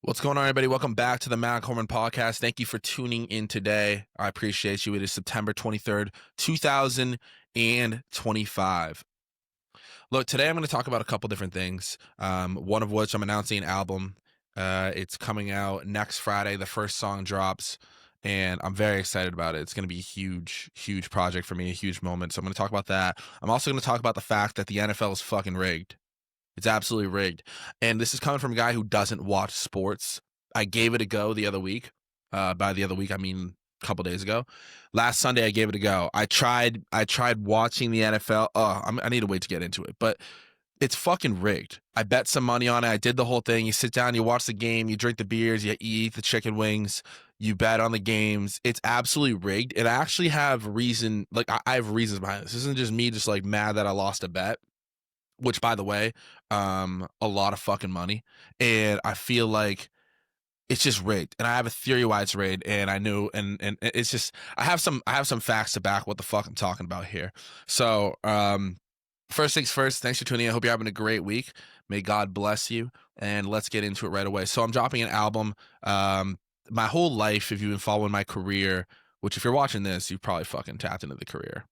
What's going on, everybody? Welcome back to the Corman podcast. Thank you for tuning in today. I appreciate you. It is September 23rd, 2025. Look, today I'm going to talk about a couple different things, one of which I'm announcing an album. It's coming out next Friday. The first song drops, and I'm very excited about it. It's going to be a huge, huge project for me, a huge moment. So I'm going to talk about that. I'm also going to talk about the fact that the NFL is fucking rigged. It's absolutely rigged. And this is coming from a guy who doesn't watch sports. I gave it a go the other week. By the other week, I mean a couple days ago. Last Sunday, I gave it a go. I tried watching the NFL. I need to wait to get into it, but it's fucking rigged. I bet some money on it. I did the whole thing. You sit down, you watch the game, you drink the beers, you eat the chicken wings, you bet on the games. It's absolutely rigged. And I actually have reason, like I have reasons behind this. This isn't just me just like mad that I lost a bet, which by the way, a lot of fucking money. And I feel like it's just rigged. And I have a theory why it's rigged. And I knew, and it's just, I have some facts to back what the fuck I'm talking about here. So, first things first, thanks for tuning in. I hope you're having a great week. May God bless you. And let's get into it right away. So I'm dropping an album. My whole life, if you've been following my career, which if you're watching this, you've probably fucking tapped into the career.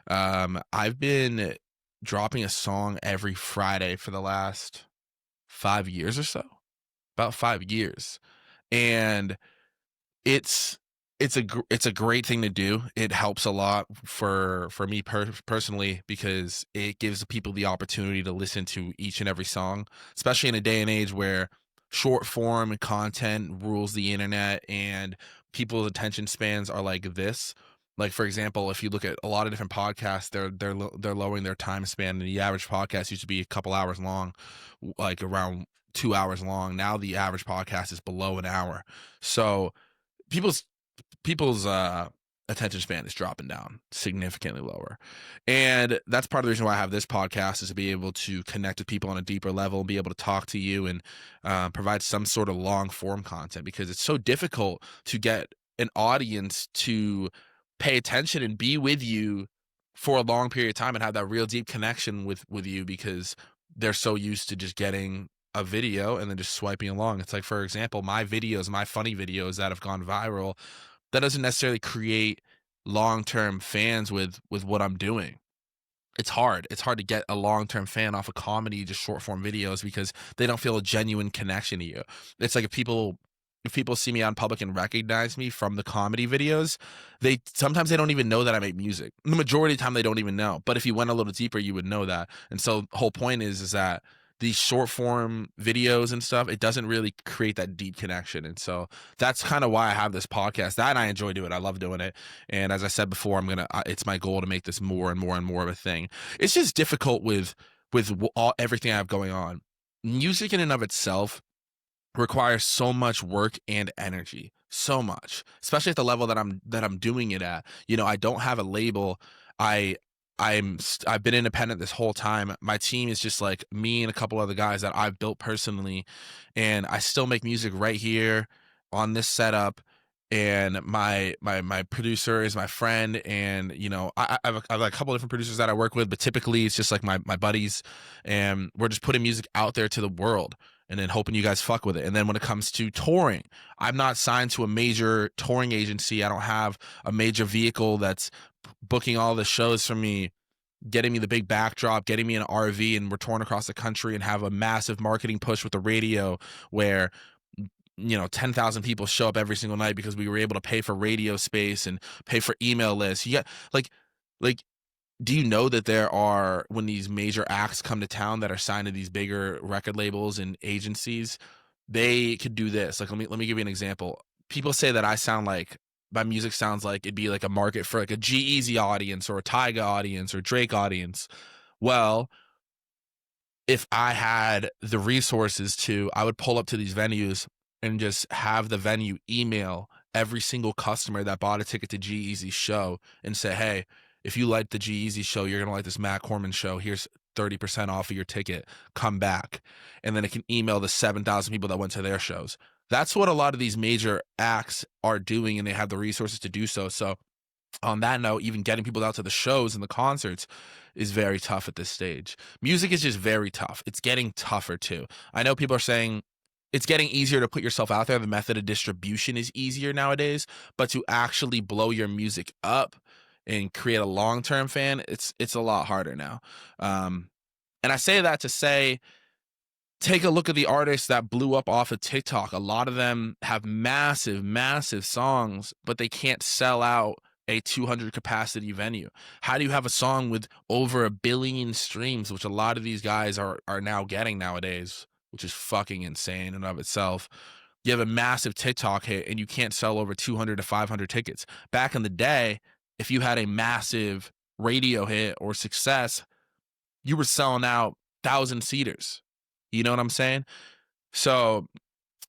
I've been dropping a song every Friday for the last 5 years or so, about 5 years. And it's a great thing to do. It helps a lot for me personally, because it gives people the opportunity to listen to each and every song, especially in a day and age where short form content rules the internet and people's attention spans are like this. Like, for example, if you look at a lot of different podcasts, they're lowering their time span. And the average podcast used to be a couple hours long, like around 2 hours long. Now the average podcast is below an hour. So people's attention span is dropping down significantly lower. And that's part of the reason why I have this podcast, is to be able to connect with people on a deeper level and be able to talk to you and provide some sort of long form content, because it's so difficult to get an audience to pay attention and be with you for a long period of time and have that real deep connection with you, because they're so used to just getting a video and then just swiping along. It's like, for example, my videos, my funny videos that have gone viral, that doesn't necessarily create long-term fans with what I'm doing. It's hard. It's hard to get a long-term fan off of comedy, just short form videos, because they don't feel a genuine connection to you. It's like if people see me out in public and recognize me from the comedy videos, they sometimes they don't even know that I make music. The majority of the time they don't even know. But if you went a little deeper, you would know that. And so the whole point is that these short form videos and stuff, it doesn't really create that deep connection. And so that's kind of why I have this podcast. That, and I enjoy doing it. I love doing it. And as I said before, it's my goal to make this more and more and more of a thing. It's just difficult with everything I have going on. Music in and of itself requires so much work and energy, so much, especially at the level that I'm doing it at. You know, I don't have a label. I've been independent this whole time. My team is just like me and a couple other guys that I've built personally, and I still make music right here on this setup. And my producer is my friend, and you know, I have a couple different producers that I work with, but typically it's just like my buddies, and we're just putting music out there to the world and then hoping you guys fuck with it. And then when it comes to touring, I'm not signed to a major touring agency. I don't have a major vehicle that's booking all the shows for me, getting me the big backdrop, getting me an RV, and we're touring across the country and have a massive marketing push with the radio where, you know, 10,000 people show up every single night because we were able to pay for radio space and pay for email lists. You got like do you know that there are, when these major acts come to town that are signed to these bigger record labels and agencies, they could do this. Like, let me give you an example. People say that my music sounds like it'd be like a market for like a G-Eazy audience or a Tyga audience or Drake audience. Well, if I had the resources to, I would pull up to these venues and just have the venue email every single customer that bought a ticket to G-Eazy's show and say, hey, if you like the G-Eazy show, you're going to like this Matt Corman show. Here's 30% off of your ticket. Come back. And then it can email the 7,000 people that went to their shows. That's what a lot of these major acts are doing, and they have the resources to do so. So on that note, even getting people out to the shows and the concerts is very tough at this stage. Music is just very tough. It's getting tougher too. I know people are saying it's getting easier to put yourself out there. The method of distribution is easier nowadays, but to actually blow your music up and create a long-term fan, it's a lot harder now. And I say that to say, take a look at the artists that blew up off of TikTok. A lot of them have massive, massive songs, but they can't sell out a 200 capacity venue. How do you have a song with over 1 billion streams, which a lot of these guys are now getting nowadays, which is fucking insane in and of itself? You have a massive TikTok hit and you can't sell over 200 to 500 tickets. Back in the day, if you had a massive radio hit or success, you were selling out 1,000-seaters. You know what I'm saying? So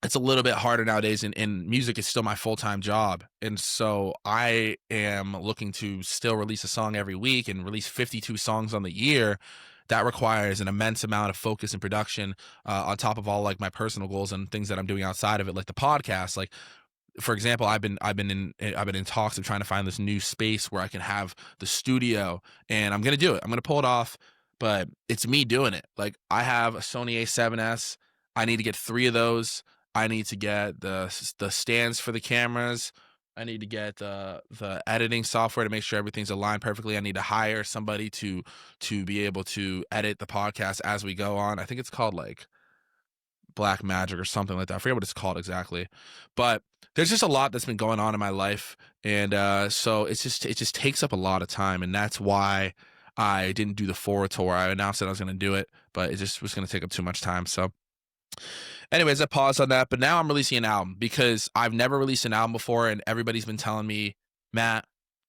it's a little bit harder nowadays, and music is still my full-time job. And so I am looking to still release a song every week and release 52 songs on the year. That requires an immense amount of focus and production, on top of all like my personal goals and things that I'm doing outside of it, like the podcast. Like, for example, I've been in talks of trying to find this new space where I can have the studio, and I'm gonna do it. I'm gonna pull it off, but it's me doing it. Like, I have a Sony A7S. I need to get 3 of those. I need to get the stands for the cameras. I need to get the editing software to make sure everything's aligned perfectly. I need to hire somebody to be able to edit the podcast as we go on. I think it's called like Black Magic or something like that. I forget what it's called exactly, but there's just a lot that's been going on in my life, and so it just takes up a lot of time, and that's why I didn't do the forward tour. I announced that I was going to do it, but it just was going to take up too much time. So anyways, I paused on that, but now I'm releasing an album because I've never released an album before, and everybody's been telling me, Matt,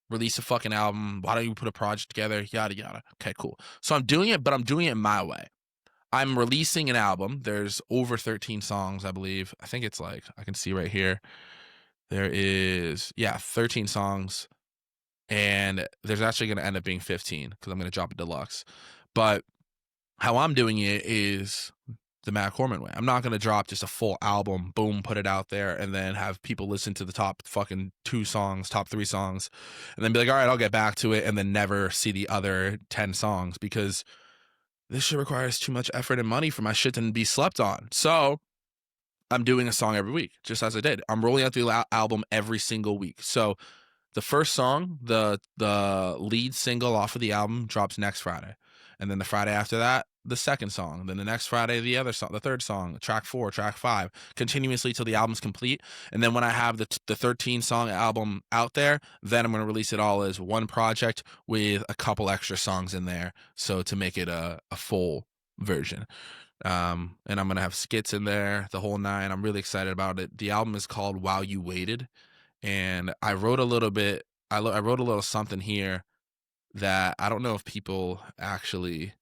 release a fucking album. Why don't you put a project together? Yada, yada. Okay, cool. So I'm doing it, but I'm doing it my way. I'm releasing an album. There's over 13 songs, I believe. I think it's like, I can see right here. There is, 13 songs. And there's actually going to end up being 15 because I'm going to drop a deluxe. But how I'm doing it is the Matt Corman way. I'm not going to drop just a full album, boom, put it out there, and then have people listen to the top fucking 2 songs, top 3 songs, and then be like, all right, I'll get back to it, and then never see the other 10 songs, because this shit requires too much effort and money for my shit to be slept on. So I'm doing a song every week, just as I did. I'm rolling out the album every single week. So the first song, the lead single off of the album, drops next Friday. And then the Friday after that, the second song. Then the next Friday, the other song, the third song, track 4, track 5, continuously till the album's complete. And then when I have the 13-song album out there, then I'm going to release it all as one project with a couple extra songs in there, so to make it a full version. And I'm going to have skits in there, the whole 9. I'm really excited about it. The album is called While You Waited. And I wrote a little bit, I wrote a little something here that I don't know if people actually,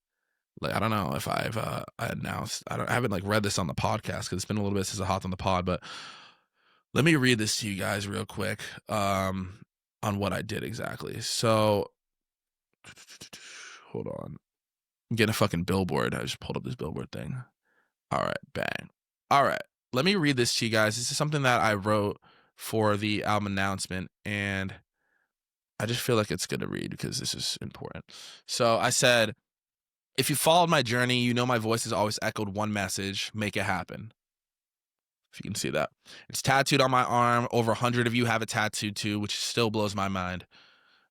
like, I don't know if I've announced, I haven't like read this on the podcast because it's been a little bit since I hopped on the pod, but let me read this to you guys real quick, on what I did exactly. So hold on, I'm getting a fucking billboard. I just pulled up this billboard thing. All right, bang. All right, let me read this to you guys. This is something that I wrote for the album announcement, and I just feel like it's good to read because this is important. So I said, if you followed my journey, you know my voice has always echoed one message: make it happen. If you can see that. It's tattooed on my arm. Over 100 of you have it tattooed too, which still blows my mind.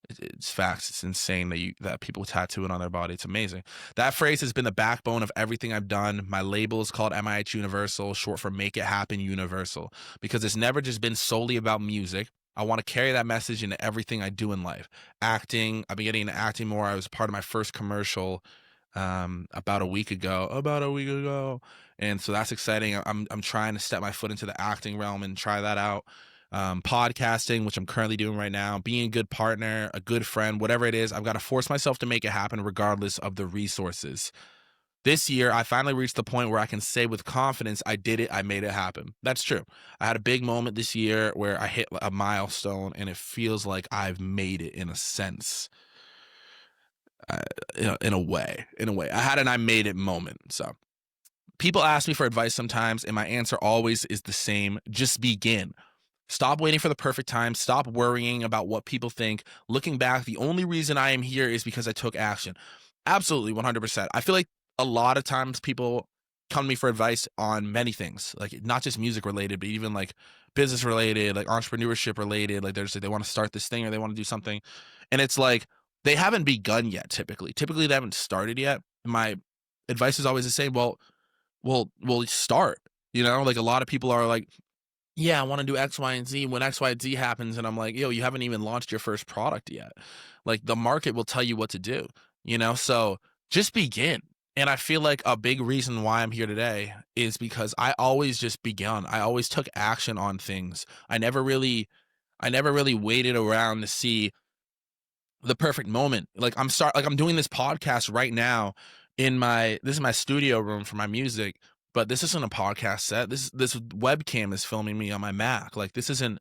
It's facts. It's insane that people tattoo it on their body. It's amazing. That phrase has been the backbone of everything I've done. My label is called MIH Universal, short for Make It Happen Universal, because it's never just been solely about music. I want to carry that message into everything I do in life. Acting, I've been getting into acting more. I was part of my first commercial about a week ago. And so that's exciting. I'm trying to step my foot into the acting realm and try that out. Podcasting, which I'm currently doing right now, being a good partner, a good friend, whatever it is, I've got to force myself to make it happen regardless of the resources. This year, I finally reached the point where I can say with confidence, I did it, I made it happen. That's true. I had a big moment this year where I hit a milestone, and it feels like I've made it in a sense. In a way. I had an I made it moment. So people ask me for advice sometimes, and my answer always is the same: just begin. Stop waiting for the perfect time. Stop worrying about what people think. Looking back, the only reason I am here is because I took action. Absolutely, 100%. I feel like a lot of times people come to me for advice on many things, like not just music related, but even like business related, like entrepreneurship related. Like they're just like, they want to start this thing or they want to do something. And it's like, they haven't begun yet. Typically they haven't started yet. My advice is always the same. Well, start, like a lot of people are like, yeah, I want to do X, Y, and Z when X, Y, and Z happens. And I'm like, yo, you haven't even launched your first product yet. Like the market will tell you what to do, So just begin. And I feel like a big reason why I'm here today is because I always just begun. I always took action on things. I never really waited around to see the perfect moment. Like I'm doing this podcast right now this is my studio room for my music, but this isn't a podcast set. This webcam is filming me on my Mac. Like this isn't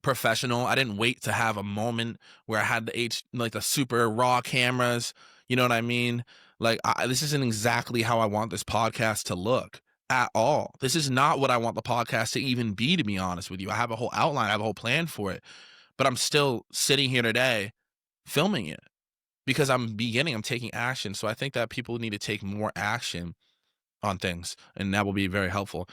professional. I didn't wait to have a moment where I had the super raw cameras. You know what I mean? Like this isn't exactly how I want this podcast to look at all. This is not what I want the podcast to even be, to be honest with you. I have a whole outline, I have a whole plan for it, but I'm still sitting here today filming it because I'm taking action. So I think that people need to take more action on things, and that will be very helpful.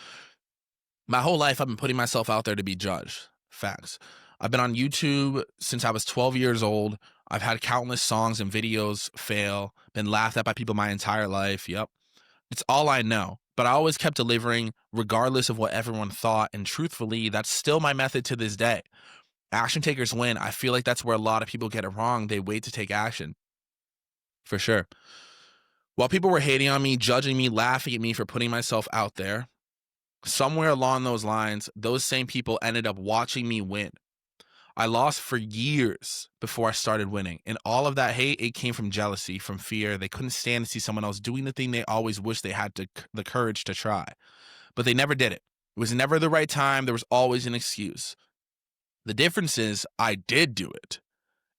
My whole life, I've been putting myself out there to be judged. Facts. I've been on YouTube since I was 12 years old. I've had countless songs and videos fail, been laughed at by people my entire life. Yep. It's all I know. But I always kept delivering regardless of what everyone thought. And truthfully, that's still my method to this day. Action takers win. I feel like that's where a lot of people get it wrong. They wait to take action. For sure. While people were hating on me, judging me, laughing at me for putting myself out there, somewhere along those lines, those same people ended up watching me win. I lost for years before I started winning. And all of that hate, it came from jealousy, from fear. They couldn't stand to see someone else doing the thing they always wished they had the courage to try. But they never did it. It was never the right time. There was always an excuse. The difference is I did do it.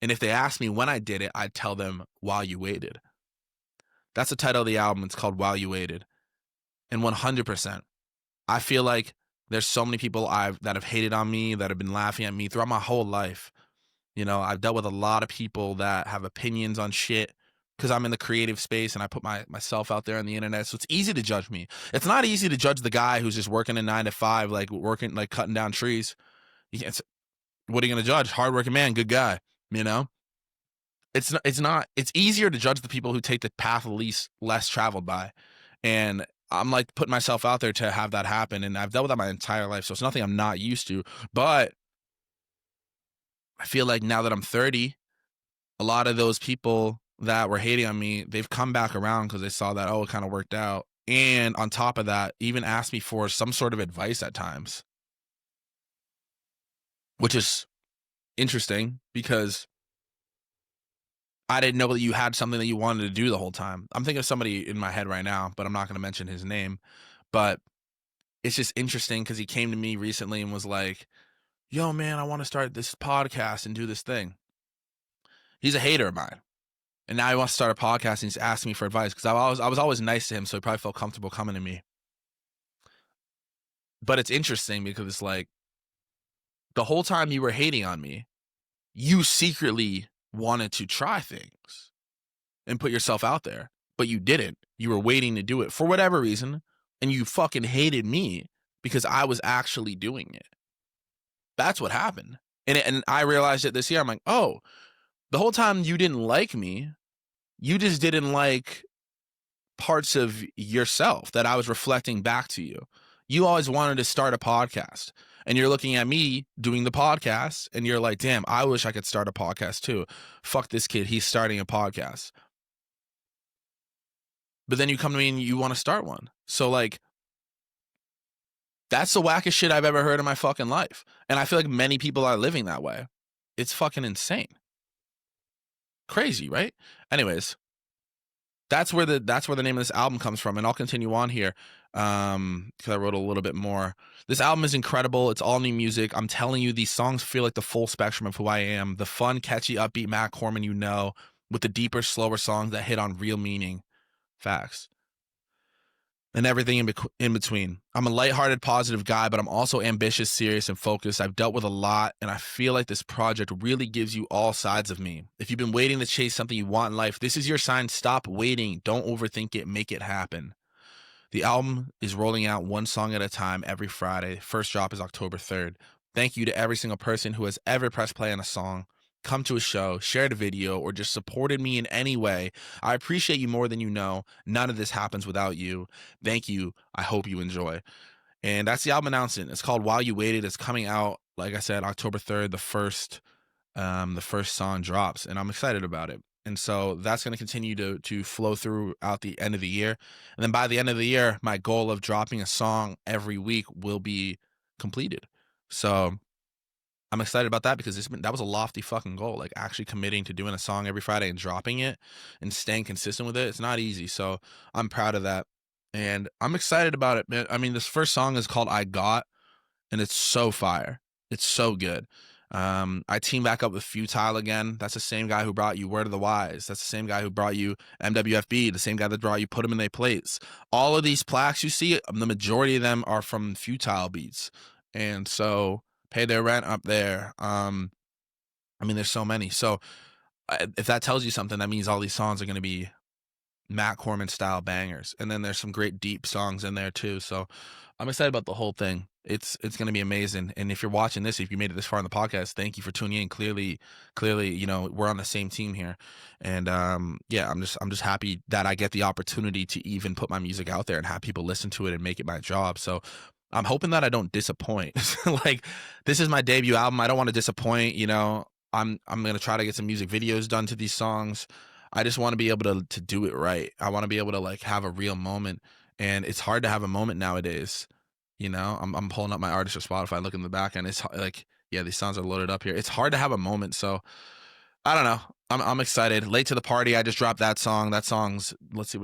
And if they asked me when I did it, I'd tell them while you waited. That's the title of the album. It's called While You Waited. And 100%, I feel like there's so many people that have hated on me, that have been laughing at me throughout my whole life. I've dealt with a lot of people that have opinions on shit because I'm in the creative space and I put myself out there on the internet. So it's easy to judge me. It's not easy to judge the guy who's just working a 9 to 5, like working, like cutting down trees. What are you going to judge? Hardworking man, good guy, It's easier to judge the people who take the path less traveled by. And I'm like putting myself out there to have that happen. And I've dealt with that my entire life. So it's nothing I'm not used to. But I feel like now that I'm 30, a lot of those people that were hating on me, they've come back around because they saw that, it kind of worked out. And on top of that, even asked me for some sort of advice at times, which is interesting because I didn't know that you had something that you wanted to do the whole time. I'm thinking of somebody in my head right now, but I'm not going to mention his name. But it's just interesting because he came to me recently and was like, yo, man, I want to start this podcast and do this thing. He's a hater of mine. And now he wants to start a podcast and he's asking me for advice because I was always nice to him. So he probably felt comfortable coming to me. But it's interesting because it's like the whole time you were hating on me, you secretly wanted to try things and put yourself out there, but you didn't. You were waiting to do it for whatever reason, and you fucking hated me because I was actually doing it. That's what happened. And I realized it this year. I'm like, oh, the whole time you didn't like me, you just didn't like parts of yourself that I was reflecting back to you. You always wanted to start a podcast. And you're looking at me doing the podcast and you're like, damn, I wish I could start a podcast too. Fuck this kid. He's starting a podcast. But then you come to me and you want to start one. So like, that's the wackest shit I've ever heard in my fucking life. And I feel like many people are living that way. It's fucking insane. Crazy, right? Anyways, that's where the name of this album comes from. And I'll continue on here because I wrote a little bit more. This album is incredible. It's all new music. I'm telling you, these songs feel like the full spectrum of who I am. The fun, catchy, upbeat Matt Corman with the deeper, slower songs that hit on real meaning. Facts. And everything in between. I'm a lighthearted, positive guy, but I'm also ambitious, serious, and focused. I've dealt with a lot, and I feel like this project really gives you all sides of me. If you've been waiting to chase something you want in life, this is your sign. Stop waiting. Don't overthink it. Make it happen. The album is rolling out one song at a time every Friday. First drop is October 3rd. Thank you to every single person who has ever pressed play on a song, come to a show, shared a video, or just supported me in any way. I appreciate you more than you know. None of this happens without you. Thank you. I hope you enjoy. And that's the album announcement. It's called While You Waited. It's coming out, like I said, October 3rd, the first song drops, and I'm excited about it. And so that's going to continue to flow throughout the end of the year. And then by the end of the year, my goal of dropping a song every week will be completed. So I'm excited about that because that was a lofty fucking goal. Like actually committing to doing a song every Friday and dropping it and staying consistent with it. It's not easy. So I'm proud of that. And I'm excited about it, man. I mean, this first song is called I Got, and it's so fire. It's so good. I team back up with Futile again. That's the same guy who brought you Word of the Wise. That's the same guy who brought you MWFB, the same guy that brought you Put 'Em in Their Place. All of these plaques you see, the majority of them are from Futile beats. And so Pay Their Rent up there. I mean, there's so many. So if that tells you something, that means all these songs are going to be Matt Corman style bangers. And then there's some great deep songs in there too. So I'm excited about the whole thing. It's going to be amazing. And if you're watching this, if you made it this far in the podcast, thank you for tuning in. Clearly, you know, we're on the same team here. And yeah, I'm just happy that I get the opportunity to even put my music out there and have people listen to it and make it my job. So I'm hoping that I don't disappoint. Like, this is my debut album. I don't want to disappoint, you know. I'm going to try to get some music videos done to these songs. I just want to be able to do it right. I want to be able to like have a real moment, and it's hard to have a moment nowadays. You know, I'm pulling up my artist or Spotify, looking in the back, and it's like, yeah, these songs are loaded up here. It's hard to have a moment, so I don't know. I'm excited. Late to the Party. I just dropped that song. That song's let's see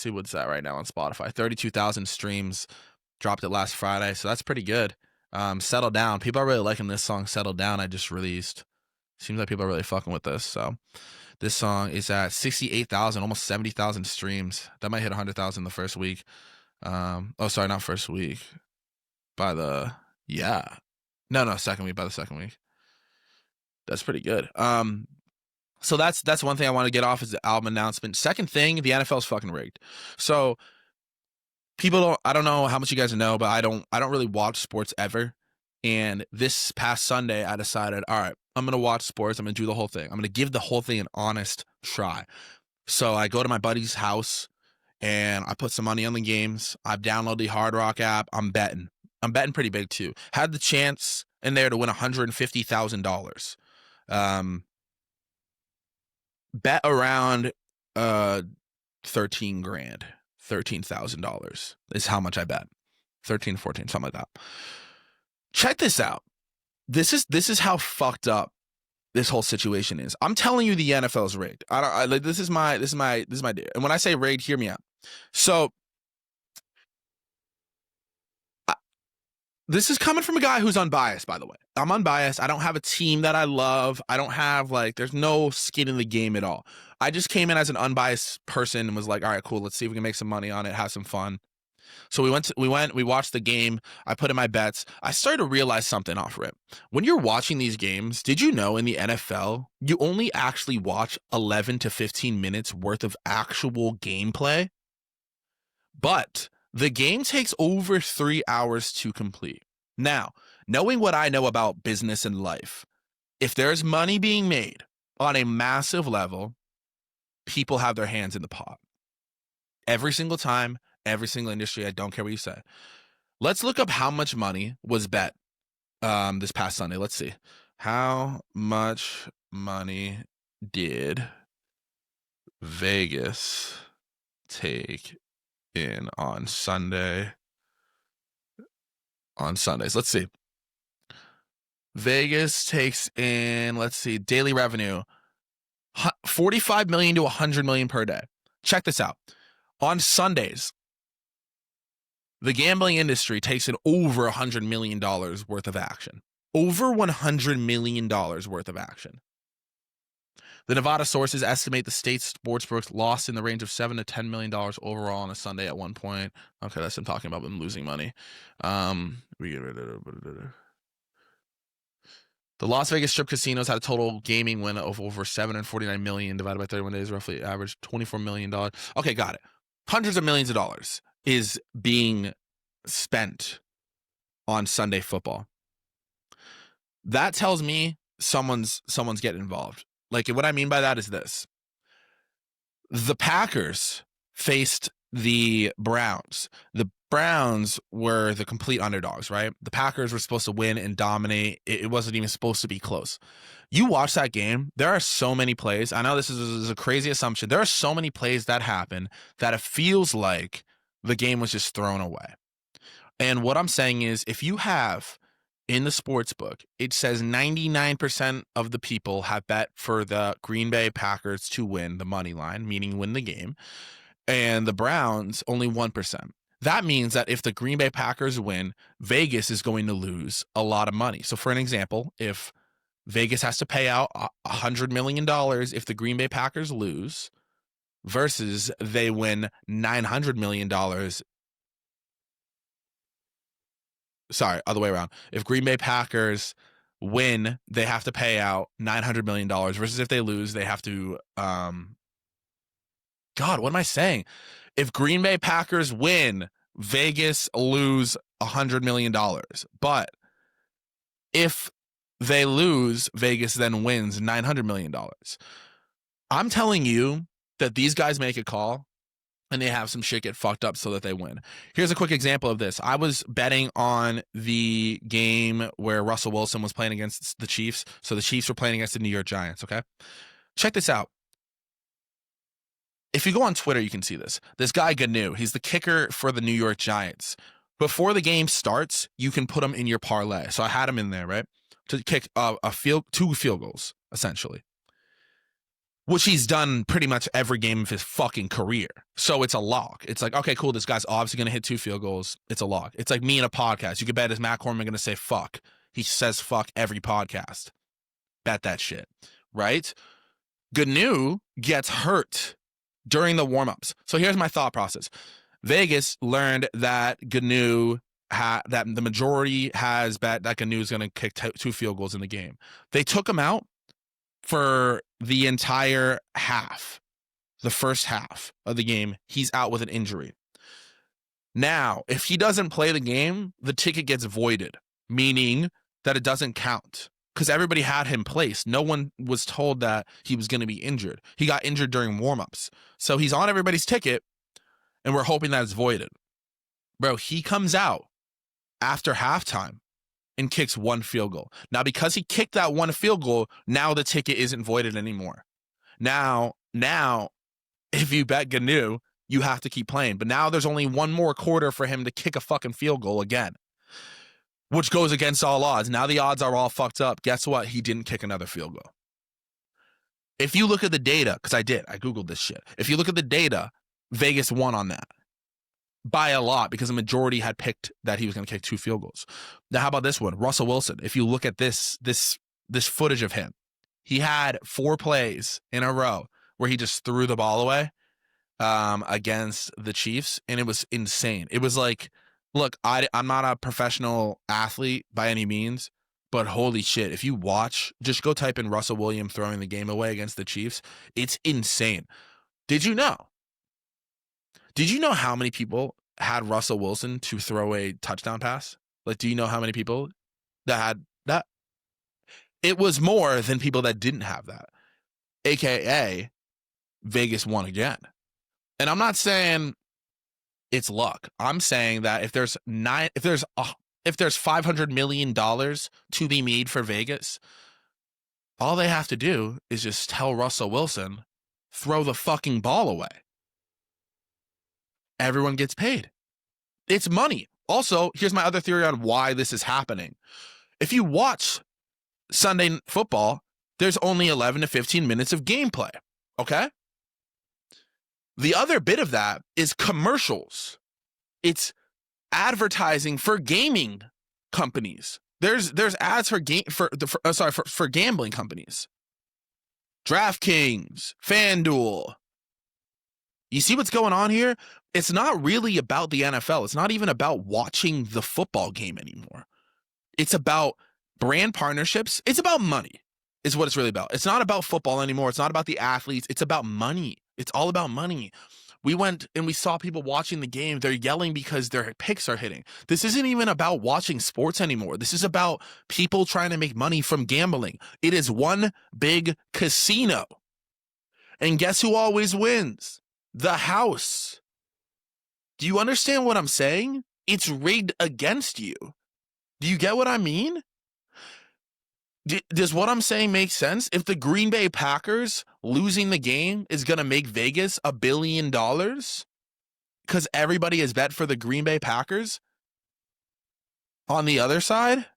what's that right now on Spotify. 32,000 streams. Dropped it last Friday, so that's pretty good. Settle Down. People are really liking this song. Settle Down. I just released. Seems like people are really fucking with this. So this song is at 68,000, almost 70,000 streams. That might hit 100,000 the first week. Oh, sorry, not first week. By the second week. By the second week. That's pretty good. So that's one thing I want to get off is the album announcement. Second thing, the NFL's fucking rigged. So I don't know how much you guys know, but I don't really watch sports ever. And this past Sunday, I decided, all right, I'm going to watch sports. I'm going to do the whole thing. I'm going to give the whole thing an honest try. So I go to my buddy's house and I put some money on the games. I've downloaded the Hard Rock app. I'm betting pretty big too. Had the chance in there to win $150,000. Bet around 13 grand. $13,000 is how much I bet. 13, 14, something like that. Check this out. This is how fucked up this whole situation is. I'm telling you, the NFL is rigged. This is my deal. And when I say rigged, hear me out. So this is coming from a guy who's unbiased, by the way. I'm unbiased. I don't have a team that I love. I don't have there's no skin in the game at all. I just came in as an unbiased person and was like, all right, cool. Let's see if we can make some money on it, have some fun. So we watched the game. I put in my bets. I started to realize something off rip. When you're watching these games, did you know in the NFL, you only actually watch 11 to 15 minutes worth of actual gameplay? But the game takes over 3 hours to complete. Now, knowing what I know about business and life, if there's money being made on a massive level, people have their hands in the pot. Every single time, every single industry, I don't care what you say. Let's look up how much money was bet this past Sunday. Let's see. How much money did Vegas take in on Sundays? Let's see. Vegas takes in, let's see, daily revenue, 45 million to 100 million per day. Check this out. On Sundays, the gambling industry takes in over $100 million worth of action. Over $100 million worth of action. The Nevada sources estimate the state's sportsbooks lost in the range of $7 to $10 million overall on a Sunday at one point. Okay, that's them talking about them losing money. The Las Vegas Strip casinos had a total gaming win of over $749 million divided by 31 days, roughly average $24 million. Okay, got it. Hundreds of millions of dollars is being spent on Sunday football. That tells me someone's getting involved. Like, what I mean by that is this. The Packers faced the Browns. The Browns were the complete underdogs, right? The Packers were supposed to win and dominate. It wasn't even supposed to be close. You watch that game, there are so many plays. I know this is a crazy assumption. There are so many plays that happen that it feels like the game was just thrown away. And what I'm saying is, if you have in the sports book, it says 99% of the people have bet for the Green Bay Packers to win the money line, meaning win the game, and the Browns only 1%. That means that if the Green Bay Packers win, Vegas is going to lose a lot of money. So for an example, if Vegas has to pay out $100 million if the Green Bay Packers lose versus they win $900 million. Sorry, other way around. If Green Bay Packers win, they have to pay out $900 million versus if they lose, they have to, God, what am I saying? If Green Bay Packers win, Vegas lose $100 million. But if they lose, Vegas then wins $900 million. I'm telling you that these guys make a call and they have some shit get fucked up so that they win. Here's a quick example of this. I was betting on the game where Russell Wilson was playing against the Chiefs. So the Chiefs were playing against the New York Giants, okay? Check this out. If you go on Twitter, you can see this. This guy, Gnu, he's the kicker for the New York Giants. Before the game starts, you can put him in your parlay. So I had him in there, right? To kick two field goals, essentially. Which he's done pretty much every game of his fucking career. So it's a lock. It's like, okay, cool, this guy's obviously going to hit 2 field goals. It's a lock. It's like me in a podcast. You could bet, is Matt Corman going to say fuck? He says fuck every podcast. Bet that shit, right? Gnu gets hurt during the warm-ups. So here's my thought process. Vegas learned that Gnu that the majority has bet that Gnu is going to kick 2 field goals in the game. They took him out for the entire half. The first half of the game, he's out with an injury. Now, if he doesn't play the game, the ticket gets voided, meaning that it doesn't count because everybody had him placed. No one was told that he was going to be injured. He got injured during warmups. So he's on everybody's ticket, and we're hoping that it's voided. Bro, he comes out after halftime and kicks 1 field goal. Now, because he kicked that 1 field goal, now the ticket isn't voided anymore. Now, if you bet Gnu, you have to keep playing. But now there's only 1 more quarter for him to kick a fucking field goal again, which goes against all odds. Now the odds are all fucked up. Guess what? He didn't kick another field goal. If you look at the data, because I Googled this shit. If you look at the data, Vegas won on that by a lot because the majority had picked that he was going to kick 2 field goals. Now, how about this one? Russell Wilson. If you look at this footage of him, he had 4 plays in a row where he just threw the ball away against the Chiefs, and it was insane. It was like, look, I'm not a professional athlete by any means, but holy shit, if you watch, just go type in Russell Williams throwing the game away against the Chiefs. It's insane. Did you know how many people had Russell Wilson to throw a touchdown pass? Like, do you know how many people that had that? It was more than people that didn't have that. AKA, Vegas won again. And I'm not saying it's luck. I'm saying that if there's $500 million to be made for Vegas, all they have to do is just tell Russell Wilson, throw the fucking ball away. Everyone gets paid. It's money. Also, here's my other theory on why this is happening. If you watch Sunday football, there's only 11 to 15 minutes of gameplay, okay? The other bit of that is commercials. It's advertising for gaming companies. There's ads for gambling companies. DraftKings, FanDuel. You see what's going on here? It's not really about the NFL. It's not even about watching the football game anymore. It's about brand partnerships. It's about money is what it's really about. It's not about football anymore. It's not about the athletes. It's about money. It's all about money. We went and we saw people watching the game. They're yelling because their picks are hitting. This isn't even about watching sports anymore. This is about people trying to make money from gambling. It is one big casino. And guess who always wins? The house. Do you understand what I'm saying? It's rigged against you. Do you get what I mean? Does what I'm saying make sense? If the Green Bay Packers losing the game is going to make Vegas $1 billion because everybody has bet for the Green Bay Packers, on the other side,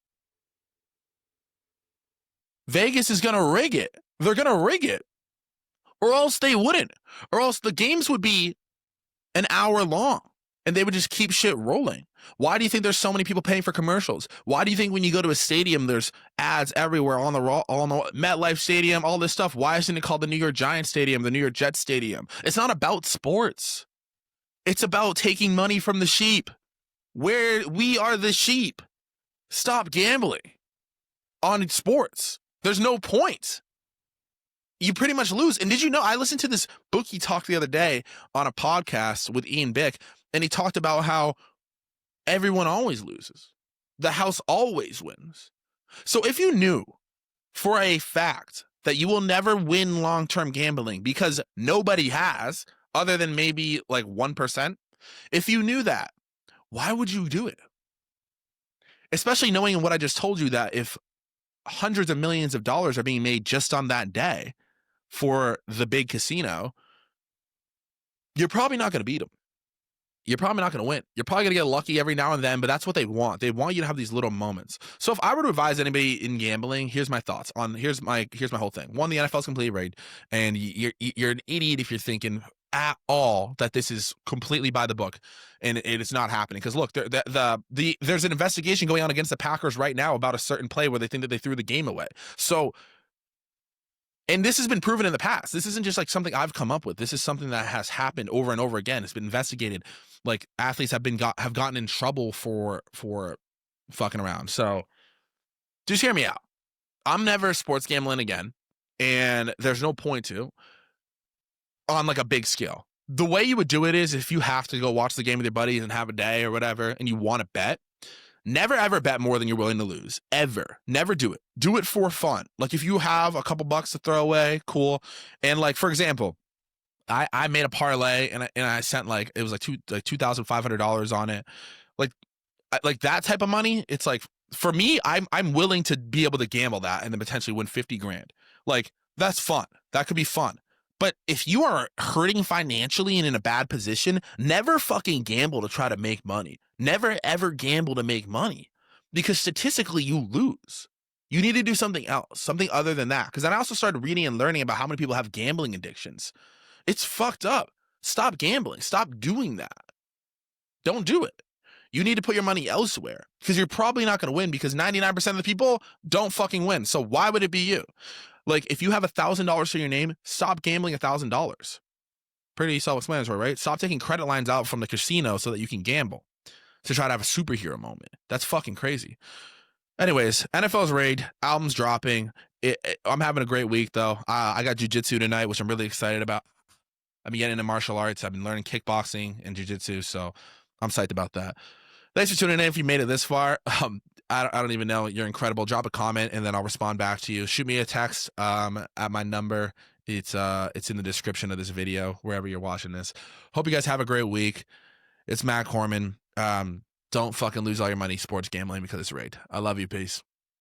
Vegas is going to rig it. They're going to rig it. Or else they wouldn't. Or else the games would be an hour long and they would just keep shit rolling. Why do you think there's so many people paying for commercials? Why do you think when you go to a stadium, there's ads everywhere on the MetLife Stadium, all this stuff? Why isn't it called the New York Giants Stadium, the New York Jets Stadium? It's not about sports. It's about taking money from the sheep. Where we are the sheep. Stop gambling on sports. There's no point. You pretty much lose. And did you know, I listened to this bookie talk the other day on a podcast with Ian Bick, and he talked about how everyone always loses. The house always wins. So if you knew for a fact that you will never win long-term gambling because nobody has, other than maybe like 1%, if you knew that, why would you do it? Especially knowing what I just told you, that if hundreds of millions of dollars are being made just on that day for the big casino, you're probably not going to beat them. You're probably not going to win. You're probably going to get lucky every now and then, but that's what they want. They want you to have these little moments. So if I were to advise anybody in gambling, here's my thoughts on, here's my whole thing. One, the NFL's completely rigged, and you're an idiot if you're thinking at all that this is completely by the book and it is not happening. Because look, there's an investigation going on against the Packers right now about a certain play where they think that they threw the game away. So, and this has been proven in the past. This isn't just like something I've come up with. This is something that has happened over and over again. It's been investigated. Like athletes have gotten in trouble for fucking around. So just hear me out. I'm never sports gambling again, and there's no point to on like a big scale. The way you would do it is if you have to go watch the game with your buddies and have a day or whatever, and you want to bet, never ever bet more than you're willing to lose. Ever. Never do it. Do it for fun. Like if you have a couple bucks to throw away, cool. And like, for example, I made a parlay and I sent like, it was like $2,500 on it. Like that type of money. It's like, for me, I'm willing to be able to gamble that and then potentially win 50 grand. Like that's fun. That could be fun. But if you are hurting financially and in a bad position, never fucking gamble to try to make money. Never ever gamble to make money, because statistically you lose. You need to do something else, something other than that. Because then I also started reading and learning about how many people have gambling addictions. It's fucked up. Stop gambling. Stop doing that. Don't do it. You need to put your money elsewhere, because you're probably not going to win, because 99% of the people don't fucking win. So why would it be you? Like if you have $1,000 to your name, stop gambling $1,000. Pretty self-explanatory, right? Stop taking credit lines out from the casino so that you can gamble to try to have a superhero moment. That's fucking crazy. Anyways, NFL's rigged. Album's dropping. I'm having a great week though. I got jiu-jitsu tonight, which I'm really excited about. I've been getting into martial arts. I've been learning kickboxing and jiu-jitsu, so I'm psyched about that. Thanks for tuning in. If you made it this far, I don't even know. You're incredible. Drop a comment and then I'll respond back to you. Shoot me a text at my number. It's in the description of this video, wherever you're watching this. Hope you guys have a great week. It's Matt Corman. Don't fucking lose all your money sports gambling because it's rigged. I love you. Peace.